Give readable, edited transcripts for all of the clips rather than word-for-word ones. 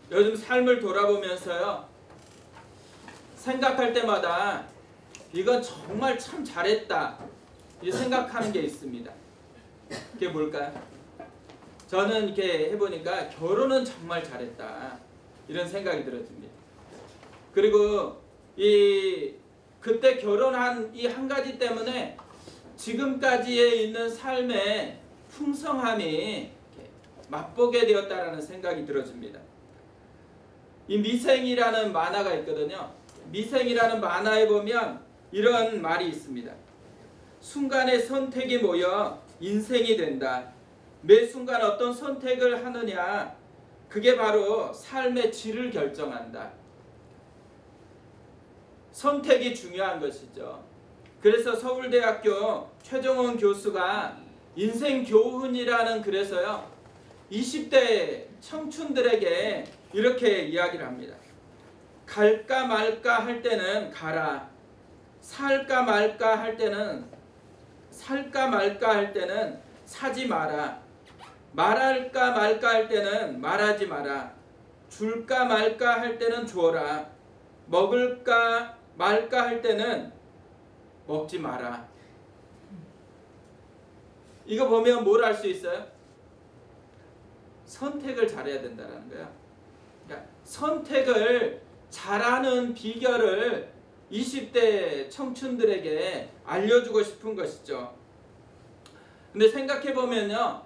요즘 삶을 돌아보면서요, 생각할 때마다 이건 정말 참 잘했다 이 생각하는 게 있습니다. 그게 뭘까요? 저는 이렇게 해보니까 결혼은 정말 잘했다 이런 생각이 들어집니다. 그리고 그때 결혼한 이 한 가지 때문에 지금까지에 있는 삶의 풍성함이 맛보게 되었다라는 생각이 들어집니다. 이 미생이라는 만화가 있거든요. 미생이라는 만화에 보면 이런 말이 있습니다. 순간의 선택이 모여 인생이 된다. 매 순간 어떤 선택을 하느냐, 그게 바로 삶의 질을 결정한다. 선택이 중요한 것이죠. 그래서 서울대학교 최종원 교수가 인생교훈이라는 글에서요, 20대 청춘들에게 이렇게 이야기를 합니다. 갈까 말까 할 때는 가라. 살까 말까 할 때는 사지 마라. 말할까 말까 할 때는 말하지 마라. 줄까 말까 할 때는 주어라. 먹을까 말까 할 때는 먹지 마라. 이거 보면 뭘 알 수 있어요? 선택을 잘해야 된다는 거예요. 그러니까 선택을 잘하는 비결을 20대 청춘들에게 알려주고 싶은 것이죠. 근데 생각해 보면요,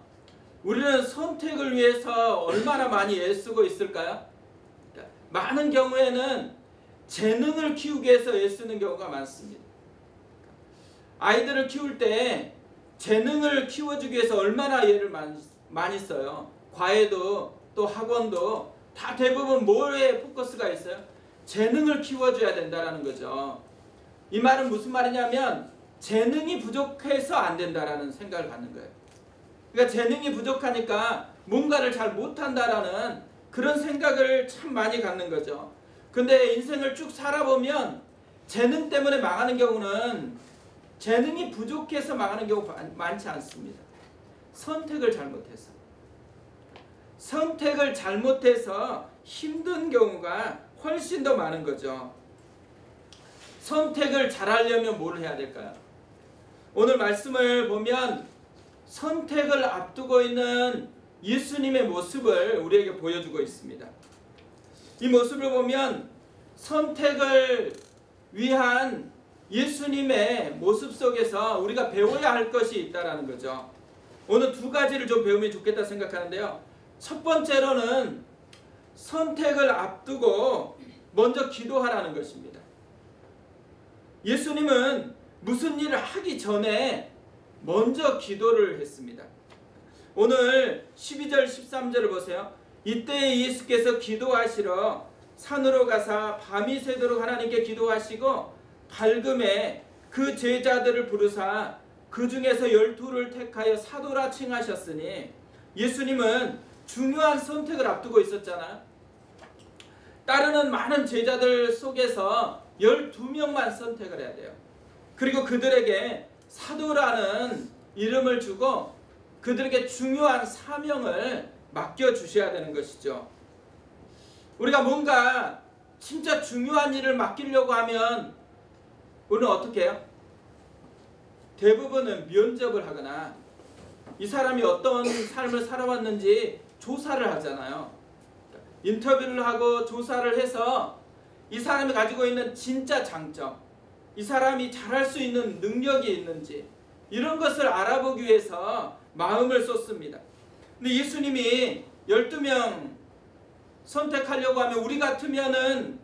우리는 선택을 위해서 얼마나 많이 애쓰고 있을까요? 그러니까 많은 경우에는 재능을 키우기 위해서 애쓰는 경우가 많습니다. 아이들을 키울 때 재능을 키워주기 위해서 얼마나 애를 많이 써요. 과외도 또 학원도 다 대부분 뭐에 포커스가 있어요? 재능을 키워줘야 된다는 거죠. 이 말은 무슨 말이냐면 재능이 부족해서 안 된다라는 생각을 갖는 거예요. 그러니까 재능이 부족하니까 뭔가를 잘 못한다라는 그런 생각을 참 많이 갖는 거죠. 근데 인생을 쭉 살아보면 재능 때문에 망하는 경우는 재능이 부족해서 망하는 경우가 많지 않습니다. 선택을 잘못해서 힘든 경우가 훨씬 더 많은 거죠. 선택을 잘하려면 뭘 해야 될까요? 오늘 말씀을 보면 선택을 앞두고 있는 예수님의 모습을 우리에게 보여주고 있습니다. 이 모습을 보면 선택을 위한 예수님의 모습 속에서 우리가 배워야 할 것이 있다는 거죠. 오늘 두 가지를 좀 배우면 좋겠다 생각하는데요. 첫 번째로는 선택을 앞두고 먼저 기도하라는 것입니다. 예수님은 무슨 일을 하기 전에 먼저 기도를 했습니다. 오늘 12절 13절을 보세요. 이때 예수께서 기도하시러 산으로 가사 밤이 새도록 하나님께 기도하시고 밝음에 그 제자들을 부르사 그 중에서 12를 택하여 사도라 칭하셨으니, 예수님은 중요한 선택을 앞두고 있었잖아요. 따르는 많은 제자들 속에서 12명만 선택을 해야 돼요. 그리고 그들에게 사도라는 이름을 주고 그들에게 중요한 사명을 맡겨주셔야 되는 것이죠. 우리가 뭔가 진짜 중요한 일을 맡기려고 하면 우리는 어떻게 해요? 대부분은 면접을 하거나 이 사람이 어떤 삶을 살아왔는지 조사를 하잖아요. 인터뷰를 하고 조사를 해서 이 사람이 가지고 있는 진짜 장점, 이 사람이 잘할 수 있는 능력이 있는지 이런 것을 알아보기 위해서 마음을 쏟습니다. 근데 예수님이 12명 선택하려고 하면 우리 같으면은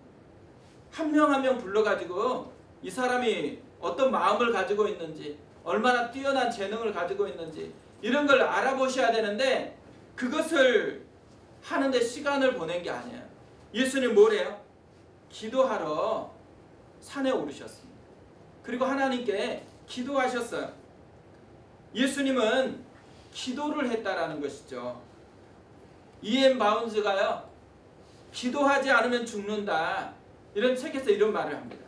한 명 한 명 불러가지고 이 사람이 어떤 마음을 가지고 있는지, 얼마나 뛰어난 재능을 가지고 있는지 이런 걸 알아보셔야 되는데 그것을 하는데 시간을 보낸 게 아니에요. 예수님 뭐래요? 기도하러 산에 오르셨습니다. 그리고 하나님께 기도하셨어요. 예수님은 기도를 했다라는 것이죠. E.M. 바운즈가요, 기도하지 않으면 죽는다 이런 책에서 이런 말을 합니다.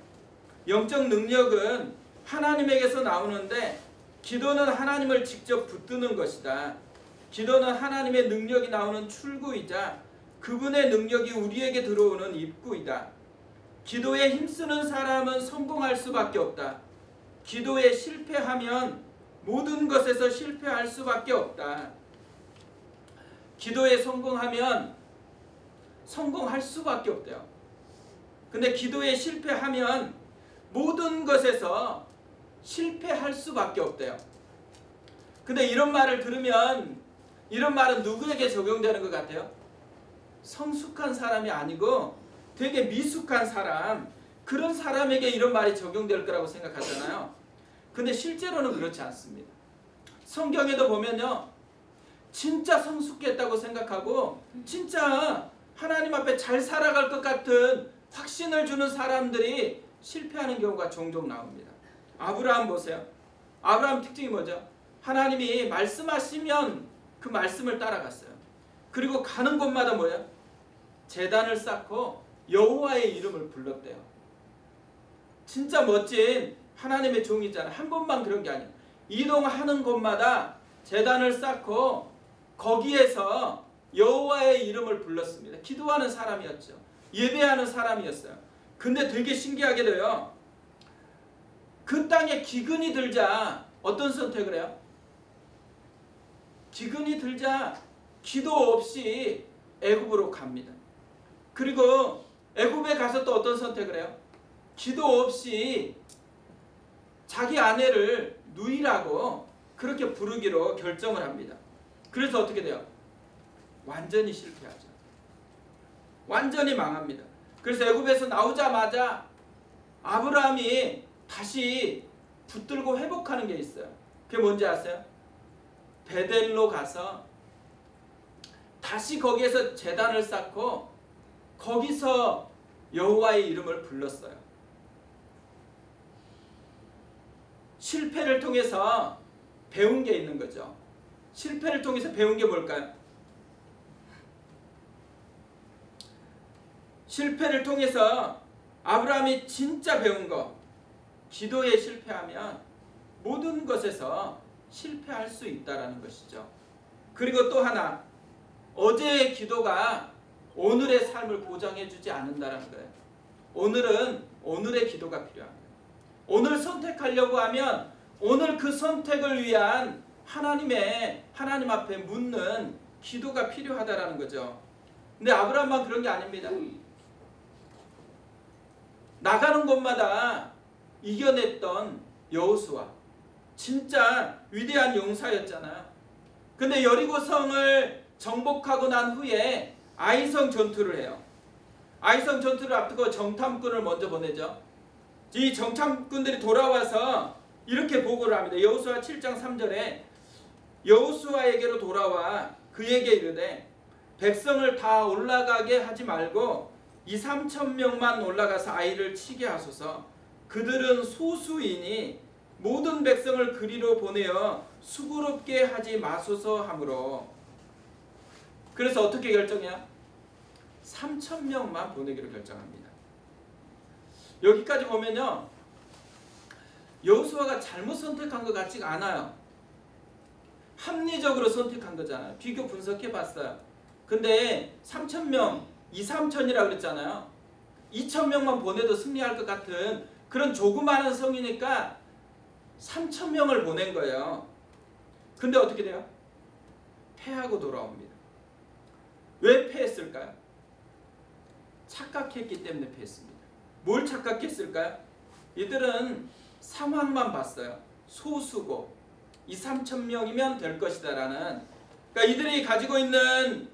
영적 능력은 하나님에게서 나오는데 기도는 하나님을 직접 붙드는 것이다. 기도는 하나님의 능력이 나오는 출구이자 그분의 능력이 우리에게 들어오는 입구이다. 기도에 힘쓰는 사람은 성공할 수밖에 없다. 기도에 실패하면 모든 것에서 실패할 수밖에 없다. 기도에 성공하면 성공할 수밖에 없대요. 근데 기도에 실패하면 모든 것에서 실패할 수밖에 없대요. 근데 이런 말을 들으면 이런 말은 누구에게 적용되는 것 같아요? 성숙한 사람이 아니고 되게 미숙한 사람, 그런 사람에게 이런 말이 적용될 거라고 생각하잖아요. 근데 실제로는 그렇지 않습니다. 성경에도 보면요, 진짜 성숙했다고 생각하고 진짜 하나님 앞에 잘 살아갈 것 같은 확신을 주는 사람들이 실패하는 경우가 종종 나옵니다. 아브라함 보세요. 아브라함 특징이 뭐죠? 하나님이 말씀하시면 그 말씀을 따라갔어요. 그리고 가는 곳마다 뭐예요? 제단을 쌓고 여호와의 이름을 불렀대요. 진짜 멋진 하나님의 종이잖아요. 한 번만 그런 게 아니에요. 이동하는 곳마다 제단을 쌓고 거기에서 여호와의 이름을 불렀습니다. 기도하는 사람이었죠. 예배하는 사람이었어요. 근데 되게 신기하게도요, 그 땅에 기근이 들자 어떤 선택을 해요? 기근이 들자 기도 없이 애굽으로 갑니다. 그리고 애굽에 가서 또 어떤 선택을 해요? 기도 없이 자기 아내를 누이라고 그렇게 부르기로 결정을 합니다. 그래서 어떻게 돼요? 완전히 실패하죠. 완전히 망합니다. 그래서 애굽에서 나오자마자 아브라함이 다시 붙들고 회복하는 게 있어요. 그게 뭔지 아세요? 베델로 가서 다시 거기에서 제단을 쌓고 거기서 여호와의 이름을 불렀어요. 실패를 통해서 배운 게 있는 거죠. 실패를 통해서 배운 게 뭘까요? 실패를 통해서 아브라함이 진짜 배운 거, 기도에 실패하면 모든 것에서 실패할 수 있다는 것이죠. 그리고 또 하나, 어제의 기도가 오늘의 삶을 보장해주지 않는다는 거예요. 오늘은 오늘의 기도가 필요합니다. 오늘 선택하려고 하면 오늘 그 선택을 위한 하나님 앞에 묻는 기도가 필요하다는 거죠. 근데 아브라함만 그런 게 아닙니다. 나가는 곳마다 이겨냈던 여호수아, 진짜 위대한 용사였잖아요. 근데 여리고성을 정복하고 난 후에 아이성 전투를 해요. 아이성 전투를 앞두고 정탐꾼을 먼저 보내죠. 이 정탐꾼들이 돌아와서 이렇게 보고를 합니다. 여호수아 7장 3절에 여호수아에게로 돌아와 그에게 이르되 백성을 다 올라가게 하지 말고 2,3천 명만 올라가서 아이를 치게 하소서. 그들은 소수이니 모든 백성을 그리로 보내어 수고롭게 하지 마소서 하므로. 그래서 어떻게 결정해요? 3,000명만 보내기로 결정합니다. 여기까지 보면요, 여호수아가 잘못 선택한 것 같지가 않아요. 합리적으로 선택한 거잖아요. 비교 분석해 봤어요. 근데 3,000명, 2,3천이라고 그랬잖아요. 2,000명만 보내도 승리할 것 같은 그런 조그마한 성이니까 3,000명을 보낸 거예요. 근데 어떻게 돼요? 패하고 돌아옵니다. 왜 패했을까요? 착각했기 때문에 패했습니다. 뭘 착각했을까요? 이들은 상황만 봤어요. 소수고 2,3천 명이면 될 것이다 라는, 그러니까 이들이 가지고 있는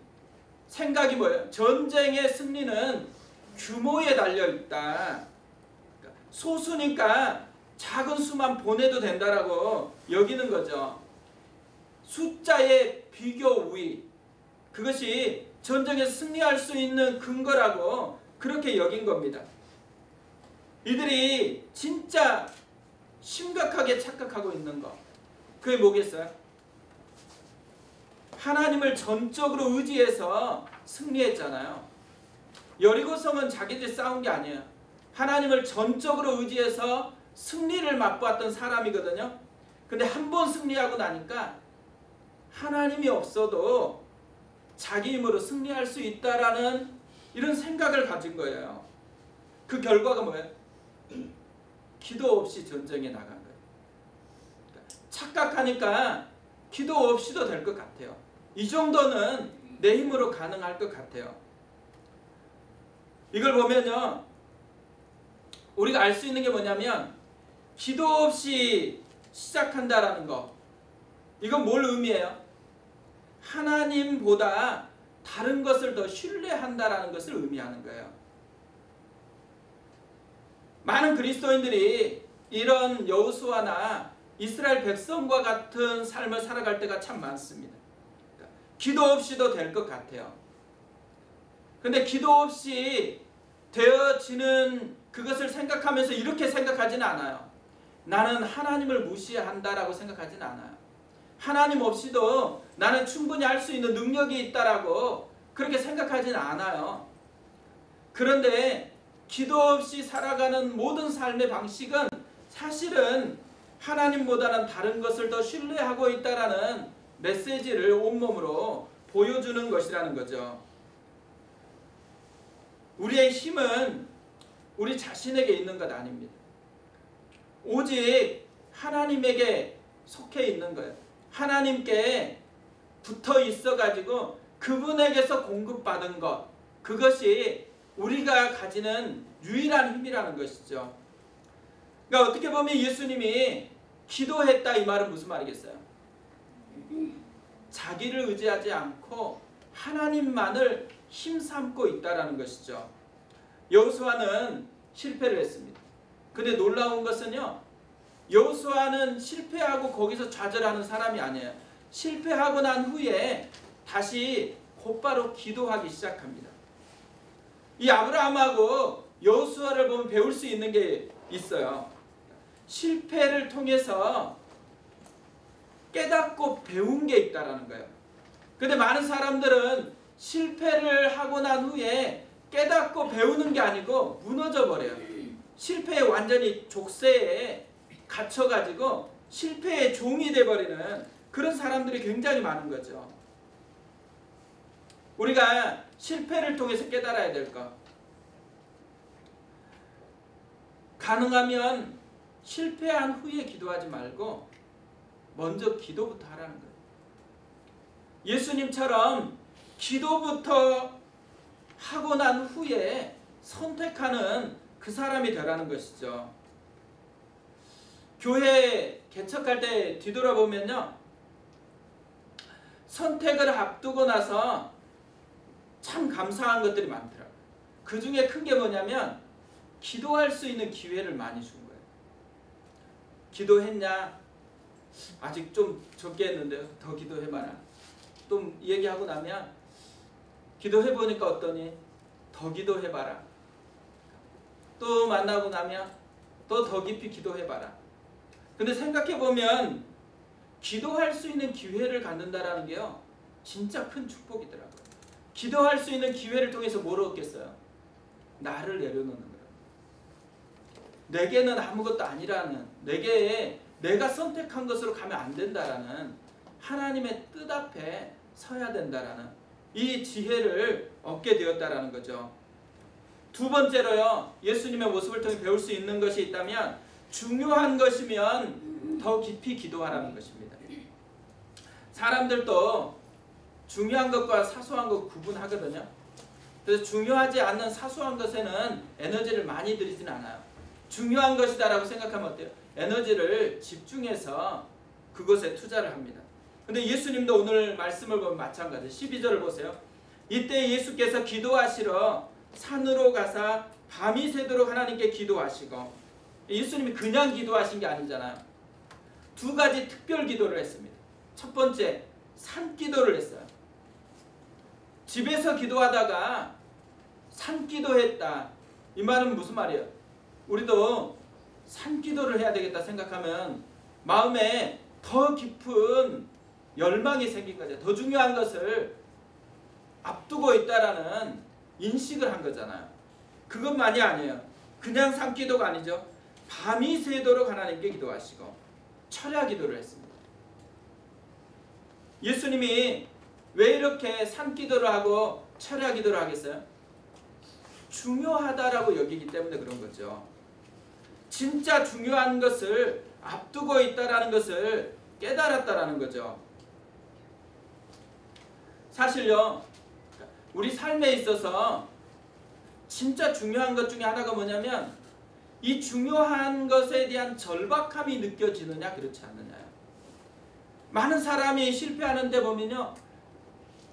생각이 뭐예요? 전쟁의 승리는 규모에 달려있다. 그러니까 소수니까 작은 수만 보내도 된다라고 여기는 거죠. 숫자의 비교 우위, 그것이 전쟁에 승리할 수 있는 근거라고 그렇게 여긴 겁니다. 이들이 진짜 심각하게 착각하고 있는 거, 그게 뭐겠어요? 하나님을 전적으로 의지해서 승리했잖아요. 여리고성은 자기들이 싸운 게 아니에요. 하나님을 전적으로 의지해서 승리를 맛보았던 자기 힘으로 승리할 수 있다라는 이런 생각을 가진 거예요. 그 결과가 뭐예요? 기도 없이 전쟁에 나간 거예요. 착각하니까 기도 없이도 될 것 같아요. 이 정도는 내 힘으로 가능할 것 같아요. 이걸 보면요, 우리가 알 수 있는 게 뭐냐면 기도 없이 시작한다라는 거, 이건 뭘 의미해요? 하나님보다 다른 것을 더 신뢰한다라는 것을 의미하는 거예요. 많은 그리스도인들이 이런 여호수아나 이스라엘 백성과 같은 삶을 살아갈 때가 참 많습니다. 기도 없이도 될 것 같아요. 근데 기도 없이 되어지는 그것을 생각하면서 이렇게 생각하지는 않아요. 나는 하나님을 무시한다라고 생각하지는 않아요. 하나님 없이도 나는 충분히 할 수 있는 능력이 있다라고 그렇게 생각하지는 않아요. 그런데 기도 없이 살아가는 모든 삶의 방식은 사실은 하나님보다는 다른 것을 더 신뢰하고 있다라는 메시지를 온몸으로 보여주는 것이라는 거죠. 우리의 힘은 우리 자신에게 있는 것 아닙니다. 오직 하나님에게 속해 있는 거예요. 하나님께 붙어 있어가지고 그분에게서 공급받은 것, 그것이 우리가 가지는 유일한 힘이라는 것이죠. 그러니까 어떻게 보면 예수님이 기도했다 이 말은 무슨 말이겠어요? 자기를 의지하지 않고 하나님만을 힘삼고 있다라는 것이죠. 여호수아는 실패를 했습니다. 근데 놀라운 것은요, 여호수아는 실패하고 거기서 좌절하는 사람이 아니에요. 실패하고 난 후에 다시 곧바로 기도하기 시작합니다. 이 아브라함하고 여호수아를 보면 배울 수 있는 게 있어요. 실패를 통해서 깨닫고 배운 게 있다라는 거예요. 근데 많은 사람들은 실패를 하고 난 후에 깨닫고 배우는 게 아니고 무너져 버려요. 실패에 완전히 족쇄에 갇혀가지고 실패의 종이 돼버리는 그런 사람들이 굉장히 많은 거죠. 우리가 실패를 통해서 깨달아야 될 것, 가능하면 실패한 후에 기도하지 말고 먼저 기도부터 하라는 거예요. 예수님처럼 기도부터 하고 난 후에 선택하는 그 사람이 되라는 것이죠. 교회 개척할 때 뒤돌아보면요, 선택을 앞두고 나서 참 감사한 것들이 많더라고요. 그 중에 큰 게 뭐냐면 기도할 수 있는 기회를 많이 준 거예요. 기도했냐? 아직 좀 적게 했는데요. 더 기도해봐라. 또 얘기하고 나면 기도해보니까 어떠니? 더 기도해봐라. 또 만나고 나면 또 더 깊이 기도해봐라. 근데 생각해보면 기도할 수 있는 기회를 갖는다라는 게요, 진짜 큰 축복이더라고요. 기도할 수 있는 기회를 통해서 뭘 얻겠어요? 나를 내려놓는 거예요. 내게는 아무것도 아니라는, 내가 선택한 것으로 가면 안 된다라는 하나님의 뜻 앞에 서야 된다라는 이 지혜를 얻게 되었다라는 거죠. 두 번째로요, 예수님의 모습을 통해 배울 수 있는 것이 있다면 중요한 것이면 더 깊이 기도하라는 것입니다. 사람들도 중요한 것과 사소한 것 구분하거든요. 그래서 중요하지 않는 사소한 것에는 에너지를 많이 들이진 않아요. 중요한 것이다라고 생각하면 어때요? 에너지를 집중해서 그것에 투자를 합니다. 근데 예수님도 오늘 말씀을 보면 마찬가지예요. 12절을 보세요. 이때 예수께서 기도하시러 산으로 가사 밤이 새도록 하나님께 기도하시고, 예수님이 그냥 기도하신 게 아니잖아요. 두 가지 특별 기도를 했습니다. 첫 번째, 산기도를 했어요. 집에서 기도하다가 산기도했다. 이 말은 무슨 말이에요? 우리도 산기도를 해야 되겠다 생각하면 마음에 더 깊은 열망이 생긴 거죠. 더 중요한 것을 앞두고 있다라는 인식을 한 거잖아요. 그것만이 아니에요. 그냥 산기도가 아니죠. 밤이 새도록 하나님께 기도하시고 철야 기도를 했습니다. 예수님이 왜 이렇게 산기도를 하고 철야기도를 하겠어요? 중요하다라고 여기기 때문에 그런 거죠. 진짜 중요한 것을 앞두고 있다라는 것을 깨달았다라는 거죠. 사실요, 우리 삶에 있어서 진짜 중요한 것 중에 하나가 뭐냐면 이 중요한 것에 대한 절박함이 느껴지느냐 그렇지 않느냐요. 많은 사람이 실패하는데 보면요,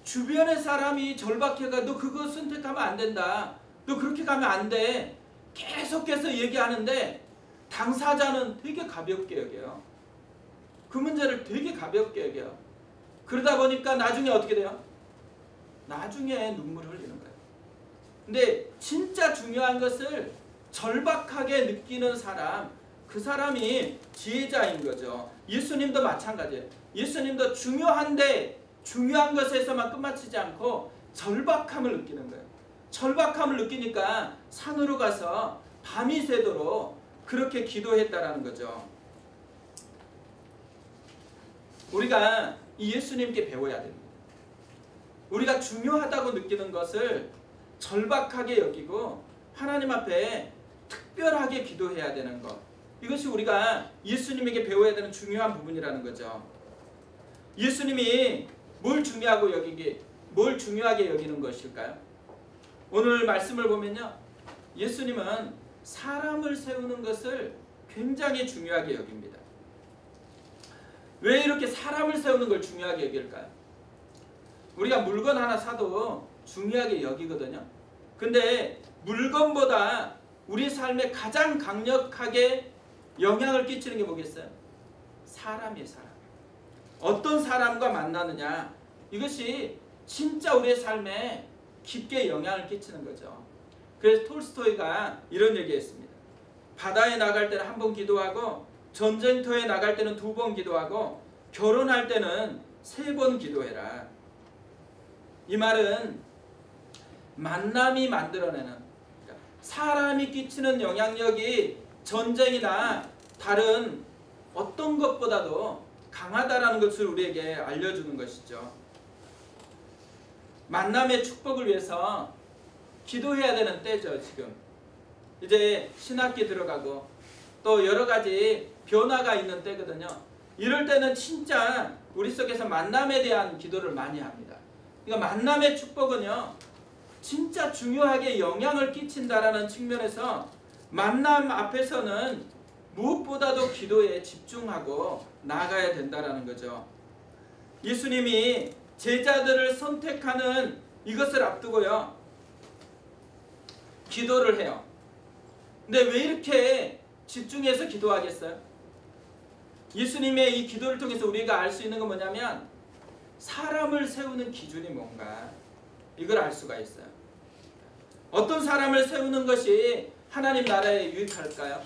주변의 사람이 절박해가 너 그거 선택하면 안 된다, 너 그렇게 가면 안 돼, 계속해서 얘기하는데 당사자는 되게 가볍게 여겨요. 그 문제를 되게 가볍게 여겨요. 그러다 보니까 나중에 어떻게 돼요? 나중에 눈물 흘리는 거예요. 근데 진짜 중요한 것을 절박하게 느끼는 사람, 그 사람이 지혜자인 거죠. 예수님도 마찬가지예요. 예수님도 중요한데 중요한 것에서만 끝마치지 않고 절박함을 느끼는 거예요. 절박함을 느끼니까 산으로 가서 밤이 새도록 그렇게 기도했다라는 거죠. 우리가 이 예수님께 배워야 됩니다. 우리가 중요하다고 느끼는 것을 절박하게 여기고 하나님 앞에 특별하게 기도해야 되는 것, 이것이 우리가 예수님에게 배워야 되는 중요한 부분이라는 거죠. 예수님이 뭘 중요하게 여기는 것일까요? 오늘 말씀을 보면요, 예수님은 사람을 세우는 것을 굉장히 중요하게 여깁니다. 왜 이렇게 사람을 세우는 걸 중요하게 여길까요? 우리가 물건 하나 사도 중요하게 여기거든요. 근데 물건보다 우리 삶에 가장 강력하게 영향을 끼치는 게 뭐겠어요? 사람이에요, 사람. 어떤 사람과 만나느냐, 이것이 진짜 우리의 삶에 깊게 영향을 끼치는 거죠. 그래서 톨스토이가 이런 얘기했습니다. 바다에 나갈 때는 1번 기도하고 전쟁터에 나갈 때는 2번 기도하고 결혼할 때는 3번 기도해라. 이 말은 만남이 만들어내는, 사람이 끼치는 영향력이 전쟁이나 다른 어떤 것보다도 강하다라는 것을 우리에게 알려주는 것이죠. 만남의 축복을 위해서 기도해야 되는 때죠. 지금 이제 신학기 들어가고 또 여러 가지 변화가 있는 때거든요. 이럴 때는 진짜 우리 속에서 만남에 대한 기도를 많이 합니다. 그러니까 만남의 축복은요, 진짜 중요하게 영향을 끼친다라는 측면에서 만남 앞에서는 무엇보다도 기도에 집중하고 나아가야 된다라는 거죠. 예수님이 제자들을 선택하는 이것을 앞두고요, 기도를 해요. 근데 왜 이렇게 집중해서 기도하겠어요? 예수님의 이 기도를 통해서 우리가 알 수 있는 건 뭐냐면 사람을 세우는 기준이 뭔가, 이걸 알 수가 있어요. 어떤 사람을 세우는 것이 하나님 나라에 유익할까요?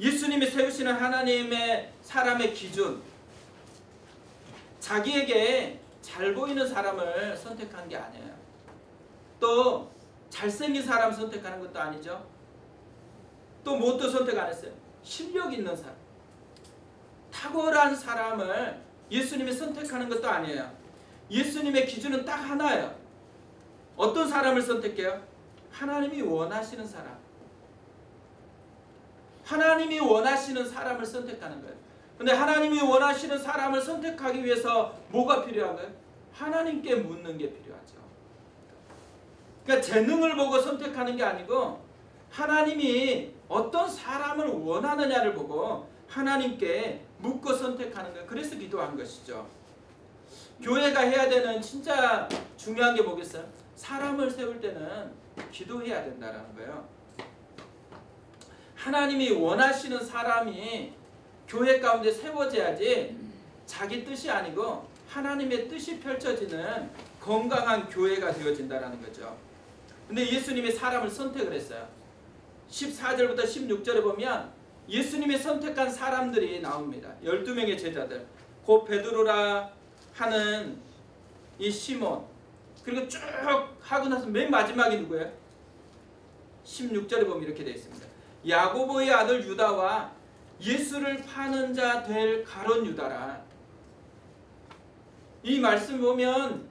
예수님이 세우시는 하나님의 사람의 기준, 자기에게 잘 보이는 사람을 선택한 게 아니에요. 또 잘생긴 사람 선택하는 것도 아니죠. 또 무엇도 선택 안 했어요. 실력 있는 사람, 탁월한 사람을 예수님이 선택하는 것도 아니에요. 예수님의 기준은 딱 하나예요. 어떤 사람을 선택해요? 하나님이 원하시는 사람. 하나님이 원하시는 사람을 선택하는 거예요. 근데 하나님이 원하시는 사람을 선택하기 위해서 뭐가 필요한가요? 하나님께 묻는 게 필요하죠. 그러니까 재능을 보고 선택하는 게 아니고 하나님이 어떤 사람을 원하느냐를 보고 하나님께 묻고 선택하는 거예요. 그래서 기도한 것이죠. 교회가 해야 되는 진짜 중요한 게 뭐겠어요? 사람을 세울 때는 기도해야 된다는 거예요. 하나님이 원하시는 사람이 교회 가운데 세워져야지 자기 뜻이 아니고 하나님의 뜻이 펼쳐지는 건강한 교회가 되어진다는 거죠. 근데 예수님이 사람을 선택을 했어요. 14절부터 16절에 보면 예수님이 선택한 사람들이 나옵니다. 12명의 제자들, 곧 베드로라 하는 이 시몬, 그리고 쭉 하고 나서 맨 마지막이 누구예요? 16절에 보면 이렇게 되어 있습니다. 야고보의 아들 유다와 예수를 파는 자 될 가룟 유다라. 이 말씀 보면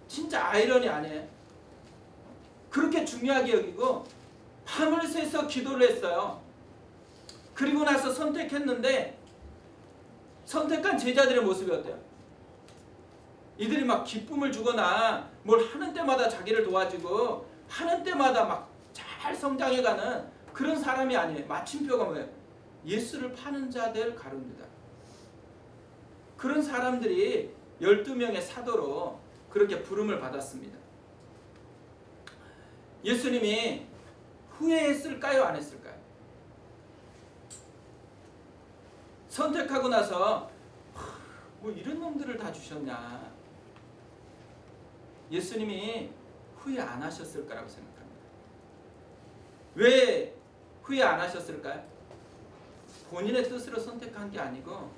진짜 아이러니 아니에요? 그렇게 중요하게 여기고 밤을 새서 기도를 했어요. 그리고 나서 선택했는데 선택한 제자들의 모습이 어때요? 이들이 막 기쁨을 주거나 뭘 하는 때마다 자기를 도와주고 하는 때마다 막 잘 성장해가는 그런 사람이 아니에요. 마침표가 뭐예요? 예수를 파는 자들 가룟유다. 그런 사람들이 12명의 사도로 그렇게 부름을 받았습니다. 예수님이 후회했을까요? 안 했을까요? 선택하고 나서 뭐 이런 놈들을 다 주셨냐. 예수님이 후회 안 하셨을 거라고 생각합니다. 왜 후회 안 하셨을까요? 본인의 뜻으로 선택한 게 아니고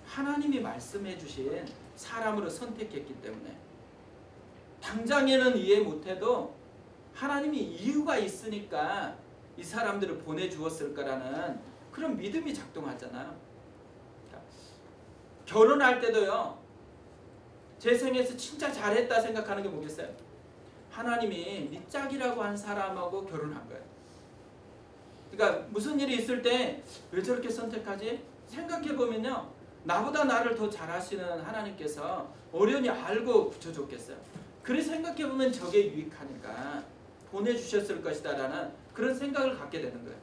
하나님이 말씀해 주신 사람으로 선택했기 때문에 당장에는 이해 못해도 하나님이 이유가 있으니까 이 사람들을 보내주었을 거라는 그런 믿음이 작동하잖아요. 결혼할 때도요. 제 생에서 진짜 잘했다 생각하는 게 뭐겠어요? 하나님이 네 짝이라고 한 사람하고 결혼한 거예요. 그러니까 무슨 일이 있을 때 왜 저렇게 선택하지? 생각해보면요. 나보다 나를 더 잘하시는 하나님께서 어련히 알고 붙여줬겠어요. 그래 생각해보면 저게 유익하니까 보내주셨을 것이다 라는 그런 생각을 갖게 되는 거예요.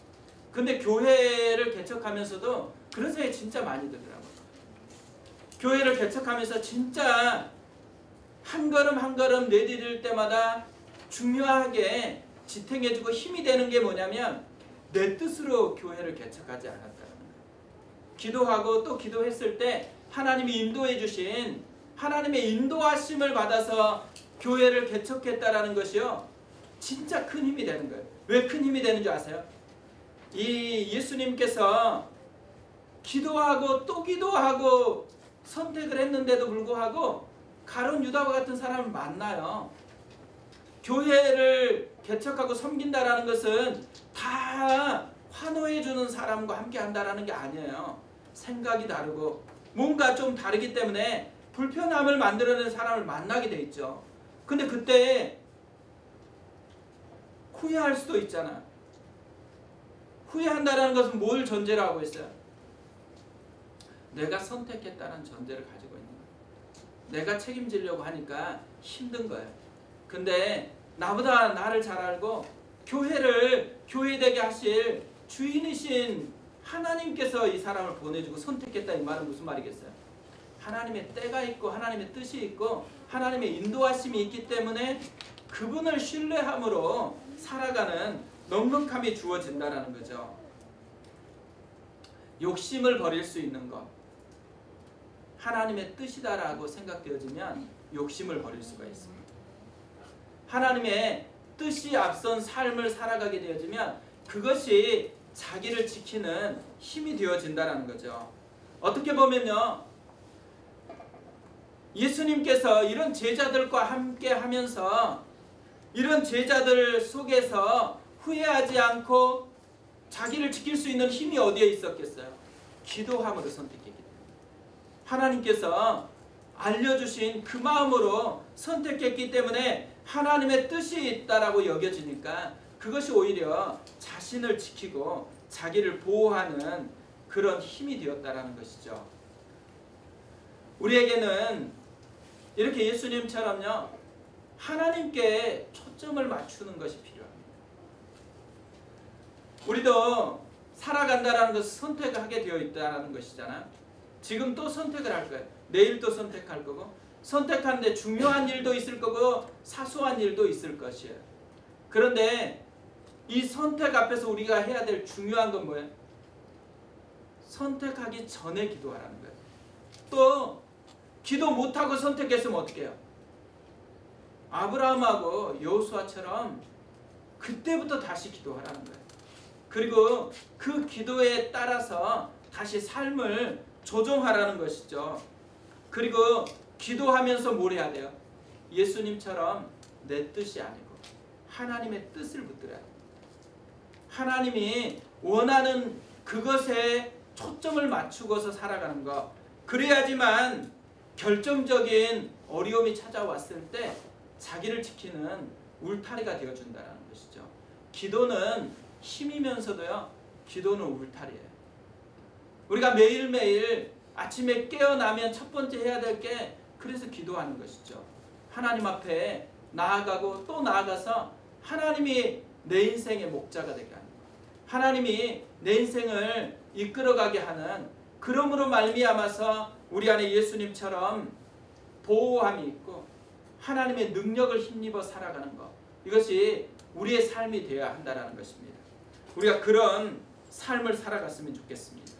근데 교회를 개척하면서도 그런 생각이 진짜 많이 들더라고요. 교회를 개척하면서 진짜 한 걸음 한 걸음 내디딜 때마다 중요하게 지탱해주고 힘이 되는 게 뭐냐면 내 뜻으로 교회를 개척하지 않았다는 거예요. 기도하고 또 기도했을 때 하나님이 인도해 주신 하나님의 인도하심을 받아서 교회를 개척했다라는 것이요. 진짜 큰 힘이 되는 거예요. 왜 큰 힘이 되는 줄 아세요? 이 예수님께서 기도하고 또 기도하고 선택을 했는데도 불구하고 가룟 유다와 같은 사람을 만나요. 교회를 개척하고 섬긴다라는 것은 다 환호해 주는 사람과 함께 한다라는 게 아니에요. 생각이 다르고 뭔가 좀 다르기 때문에 불편함을 만들어내는 사람을 만나게 돼 있죠. 근데 그때 후회할 수도 있잖아. 후회한다라는 것은 뭘 전제로 하고 있어요? 내가 선택했다는 전제를 가지고 있는 거예요. 내가 책임지려고 하니까 힘든 거예요. 근데 나보다 나를 잘 알고 교회를 교회되게 하실 주인이신 하나님께서 이 사람을 보내주고 선택했다 이 말은 무슨 말이겠어요? 하나님의 때가 있고 하나님의 뜻이 있고 하나님의 인도하심이 있기 때문에 그분을 신뢰함으로 살아가는 넉넉함이 주어진다는 거죠. 욕심을 버릴 수 있는 것. 하나님의 뜻이다라고 생각되어지면 욕심을 버릴 수가 있습니다. 하나님의 뜻이 앞선 삶을 살아가게 되어지면 그것이 자기를 지키는 힘이 되어진다는 거죠. 어떻게 보면요. 예수님께서 이런 제자들과 함께 하면서 이런 제자들 속에서 후회하지 않고 자기를 지킬 수 있는 힘이 어디에 있었겠어요? 기도함으로 선택했기 때문에. 하나님께서 알려주신 그 마음으로 선택했기 때문에 하나님의 뜻이 있다라고 여겨지니까 그것이 오히려 자신을 지키고 자기를 보호하는 그런 힘이 되었다라는 것이죠. 우리에게는 이렇게 예수님처럼요. 하나님께 초점을 맞추는 것이 필요합니다. 우리도 살아간다라는 것을 선택하게 되어 있다는 것이잖아요. 지금 또 선택을 할 거예요. 내일 또 선택할 거고 선택하는데 중요한 일도 있을 거고 사소한 일도 있을 것이에요. 그런데 이 선택 앞에서 우리가 해야 될 중요한 건 뭐예요? 선택하기 전에 기도하라는 거예요. 또 기도 못하고 선택했으면 어떻게 해요? 아브라함하고 여호수아처럼 그때부터 다시 기도하라는 거예요. 그리고 그 기도에 따라서 다시 삶을 조정하라는 것이죠. 그리고 기도하면서 뭘 해야 돼요? 예수님처럼 내 뜻이 아니고 하나님의 뜻을 붙들어야 돼요. 하나님이 원하는 그것에 초점을 맞추고서 살아가는 것. 그래야지만 결정적인 어려움이 찾아왔을 때 자기를 지키는 울타리가 되어준다는 것이죠. 기도는 힘이면서도요, 기도는 울타리예요. 우리가 매일매일 아침에 깨어나면 첫 번째 해야 될 게 그래서 기도하는 것이죠. 하나님 앞에 나아가고 또 나아가서 하나님이 내 인생의 목자가 되게 하는 것, 하나님이 내 인생을 이끌어가게 하는, 그러므로 말미암아서 우리 안에 예수님처럼 보호함이 있고 하나님의 능력을 힘입어 살아가는 것, 이것이 우리의 삶이 되어야 한다는 것입니다. 우리가 그런 삶을 살아갔으면 좋겠습니다.